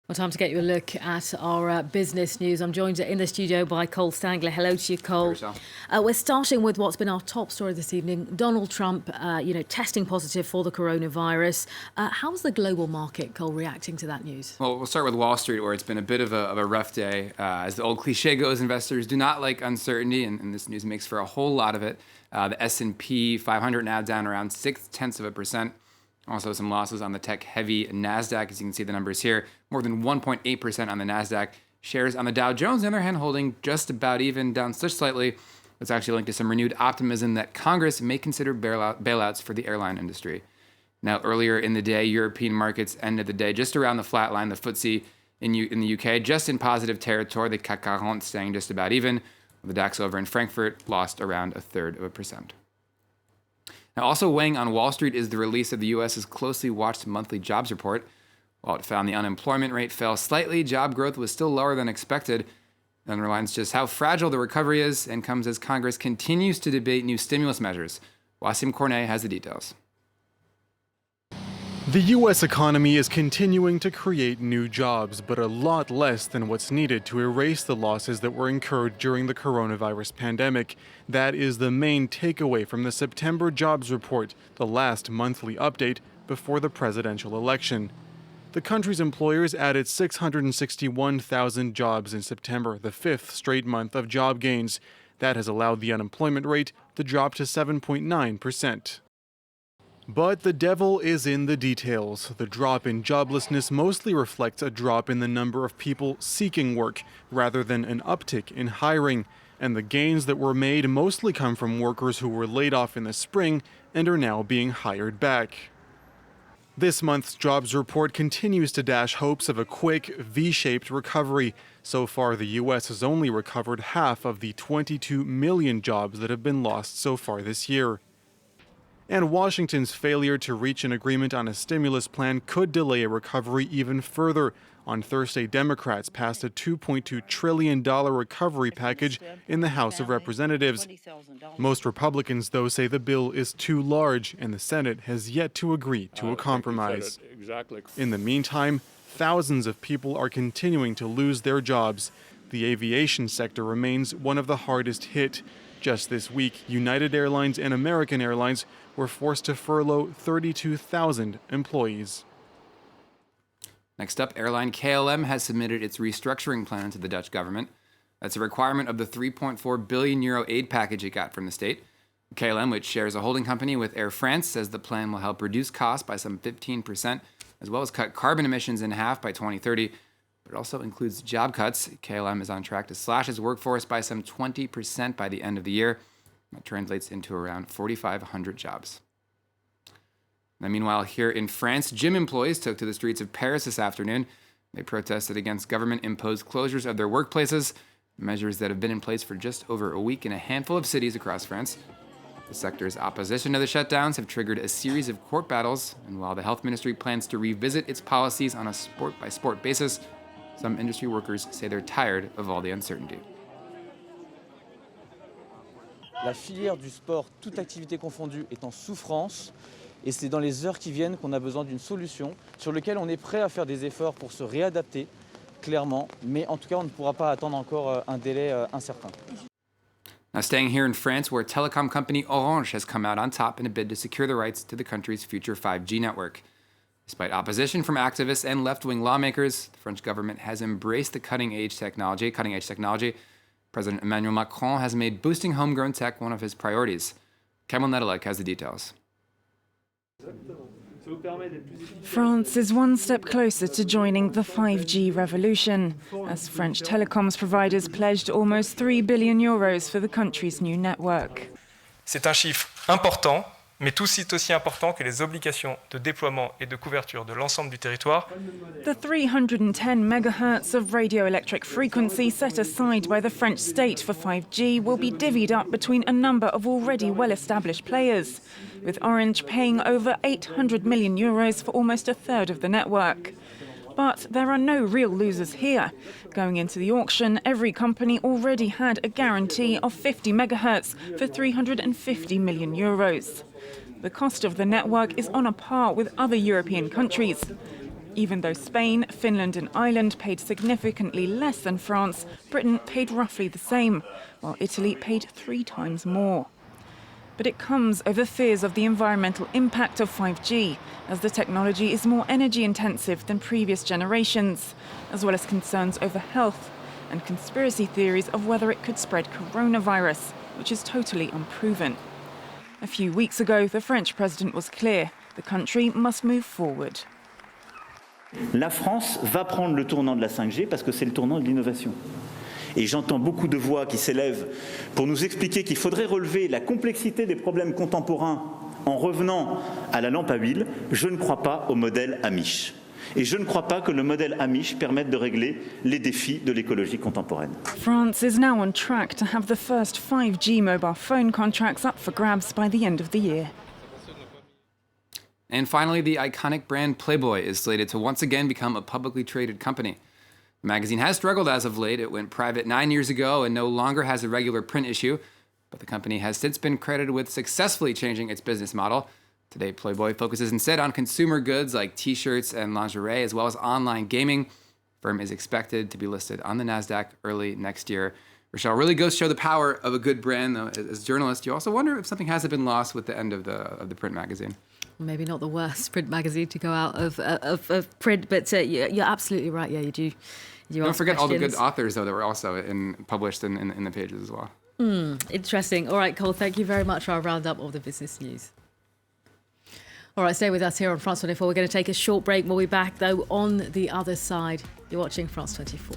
Well, time to get you a look at our business news. I'm joined in the studio by Cole Stangler. Hello to you, Cole. We're starting with what's been our top story this evening. Donald Trump, testing positive for the coronavirus. How's the global market, Cole, reacting to that news? Well, we'll start with Wall Street, where it's been a bit of a rough day. As the old cliche goes, investors do not like uncertainty, and this news makes for a whole lot of it. The S&P 500 now down around 0.6%. Also some losses on the tech-heavy NASDAQ, as you can see the numbers here. More than 1.8% on the NASDAQ. Shares on the Dow Jones, on the other hand, holding just about even, down just slightly. It's actually linked to some renewed optimism that Congress may consider bailouts for the airline industry. Now, earlier in the day, European markets ended the day just around the flat line. The FTSE in the UK just in positive territory. The CAC 40 staying just about even. The DAX over in Frankfurt lost around 0.33%. Now, also weighing on Wall Street is the release of the U.S.'s closely watched monthly jobs report. While it found the unemployment rate fell slightly, job growth was still lower than expected. It underlines just how fragile the recovery is and comes as Congress continues to debate new stimulus measures. Wasim Cornet has the details. The U.S. economy is continuing to create new jobs, but a lot less than what's needed to erase the losses that were incurred during the coronavirus pandemic. That is the main takeaway from the September jobs report, the last monthly update before the presidential election. The country's employers added 661,000 jobs in September, the fifth straight month of job gains. That has allowed the unemployment rate to drop to 7.9%. But the devil is in the details. The drop in joblessness mostly reflects a drop in the number of people seeking work, rather than an uptick in hiring. And the gains that were made mostly come from workers who were laid off in the spring and are now being hired back. This month's jobs report continues to dash hopes of a quick, V-shaped recovery. So far, the U.S. has only recovered half of the 22 million jobs that have been lost so far this year. And Washington's failure to reach an agreement on a stimulus plan could delay a recovery even further. On Thursday, Democrats passed a $2.2 trillion recovery package in the House of Representatives. Most Republicans, though, say the bill is too large, and the Senate has yet to agree to a compromise. In the meantime, thousands of people are continuing to lose their jobs. The aviation sector remains one of the hardest hit. Just this week, United Airlines and American Airlines were forced to furlough 32,000 employees. Next up, airline KLM has submitted its restructuring plan to the Dutch government. That's a requirement of the 3.4 billion euro aid package it got from the state. KLM, which shares a holding company with Air France, says the plan will help reduce costs by some 15%, as well as cut carbon emissions in half by 2030. But it also includes job cuts. KLM is on track to slash its workforce by some 20% by the end of the year. That translates into around 4,500 jobs. Now, meanwhile, here in France, gym employees took to the streets of Paris this afternoon. They protested against government-imposed closures of their workplaces, measures that have been in place for just over a week in a handful of cities across France. The sector's opposition to the shutdowns have triggered a series of court battles, and while the health ministry plans to revisit its policies on a sport-by-sport basis, some industry workers say they're tired of all the uncertainty. La filière du sport, toute activité confondue, est en souffrance et c'est dans les heures qui viennent qu'on a besoin d'une solution sur laquelle on est prêt à faire des efforts pour se réadapter, clairement, mais en tout cas on ne pourra pas attendre encore un délai incertain. Now, staying here in France, where telecom company Orange has come out on top in a bid to secure the rights to the country's future 5G network. Despite opposition from activists and left-wing lawmakers, the French government has embraced the cutting-edge technology. President Emmanuel Macron has made boosting homegrown tech one of his priorities. Kamil Nedelek has the details. France is one step closer to joining the 5G revolution, as French telecoms providers pledged almost 3 billion euros for the country's new network. C'est un chiffre important, mais tout aussi important que les obligations de déploiement et de couverture de l'ensemble du territoire. The 310 megahertz of radioelectric frequency set aside by the French state for 5G will be divvied up between a number of already well-established players, with Orange paying over 800 million euros for almost a third of the network. But there are no real losers here. Going into the auction, every company already had a guarantee of 50 megahertz for 350 million euros. The cost of the network is on a par with other European countries. Even though Spain, Finland and Ireland paid significantly less than France, Britain paid roughly the same, while Italy paid 3 times more. But it comes over fears of the environmental impact of 5G, as the technology is more energy intensive than previous generations, as well as concerns over health and conspiracy theories of whether it could spread coronavirus, which is totally unproven. A few weeks ago, the French president was clear: the country must move forward. La France va prendre le tournant de la 5G parce que c'est le tournant de l'innovation. Et j'entends beaucoup de voix qui s'élèvent pour nous expliquer qu'il faudrait relever la complexité des problèmes contemporains en revenant à la lampe à huile. Je ne crois pas au modèle Amish. Et je ne crois pas que le modèle Amish permette de régler les défis de l'écologie contemporaine. France is now on track to have the first 5G mobile phone contracts up for grabs by the end of the year. And finally, the iconic brand Playboy is slated to once again become a publicly traded company. The magazine has struggled as of late. It went private 9 years ago and no longer has a regular print issue, but the company has since been credited with successfully changing its business model. Today, Playboy focuses instead on consumer goods like t-shirts and lingerie, as well as online gaming. The firm is expected to be listed on the NASDAQ early next year. Rochelle, really goes to show the power of a good brand, though. As a journalist, you also wonder if something hasn't been lost with the end of the print magazine. Maybe not the worst print magazine to go out of print, but you're absolutely right. Yeah, you do. Don't forget all the good authors, though, that were also published in the pages as well. Interesting. All right, Cole, thank you very much for our roundup of the business news. All right, stay with us here on France 24. We're going to take a short break. We'll be back, though, on the other side. You're watching France 24.